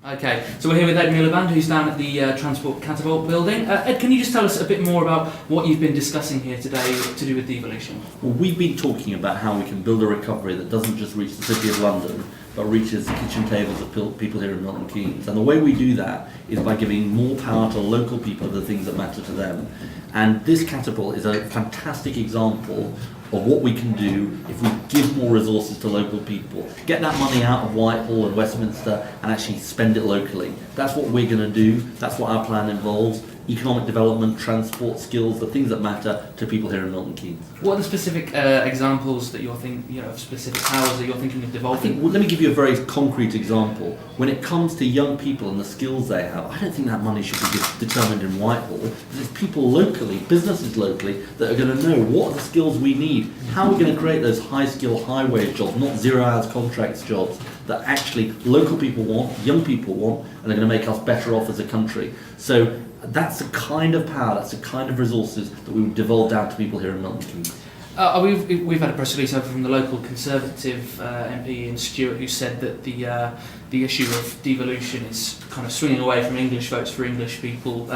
Okay, so we're here with Ed Miliband, who's down at the Transport Catapult building. Ed, can you just tell us a bit more about what you've been discussing here today to do with devolution? Well, we've been talking about how we can build a recovery that doesn't just reach the City of London, but reaches the kitchen tables of people here in Milton Keynes. And the way we do that is by giving more power to local people of the things that matter to them. And this catapult is a fantastic example of what we can do if we give more resources to local people. Get that money out of Whitehall and Westminster and actually spend it locally. That's what we're going to do. That's what our plan involves. Economic development, transport, skills, the things that matter to people here in Milton Keynes. What are the specific examples that you're thinking, of specific powers that you're thinking of devolving? Let me give you a very concrete example. When it comes to young people and the skills they have, I don't think that money should be determined in Whitehall. There's people locally, businesses locally, that are going to know what are the skills we need. How are we going to create those high-skill, high-wage jobs, not zero-hours contracts jobs that actually local people want, young people want, and are going to make us better off as a country. So that's the kind of power, that's the kind of resources that we would devolve down to people here in Milton Keynes. We've had a press release over from the local Conservative MP in Stewart, who said that the issue of devolution is kind of swinging away from English votes for English people.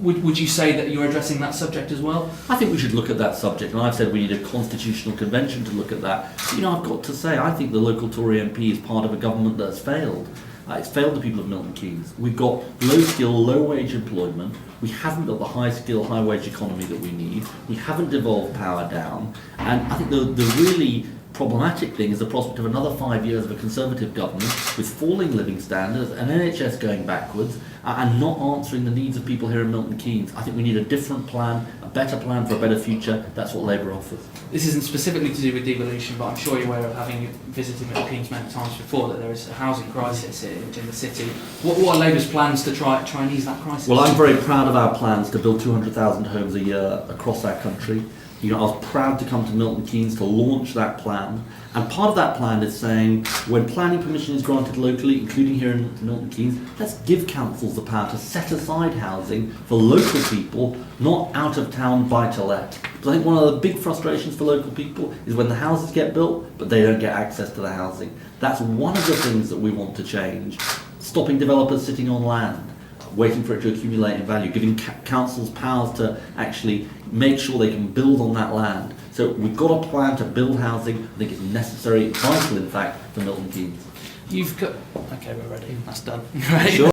Would you say that you're addressing that subject as well? I think we should look at that subject, and I've said we need a constitutional convention to look at that. But, I've got to say, I think the local Tory MP is part of a government that's failed. It's failed the people of Milton Keynes. We've got low-skill, low-wage employment. We haven't built the high-skill, high-wage economy that we need. We haven't devolved power down. And I think the really problematic thing is the prospect of another 5 years of a Conservative government with falling living standards, an NHS going backwards, and not answering the needs of people here in Milton Keynes. I think we need a different plan, a better plan for a better future. That's what Labour offers. This isn't specifically to do with devolution, but I'm sure you're aware of, having visited Milton Keynes many times before, that there is a housing crisis in the city. What are Labour's plans to try and ease that crisis? Well, I'm very proud of our plans to build 200,000 homes a year across our country. I was proud to come to Milton Keynes to launch that plan. And part of that plan is saying, when planning permission is granted locally, including here in Milton Keynes, let's give councils the power to set aside housing for local people, not out-of-town buy-to-let. Because I think one of the big frustrations for local people is when the houses get built, but they don't get access to the housing. That's one of the things that we want to change. Stopping developers sitting on land, waiting for it to accumulate in value, giving councils powers to actually make sure they can build on that land. So we've got a plan to build housing. I think it's necessary, vital in fact, for Milton Keynes. Okay, we're ready. That's done. Right. Sure.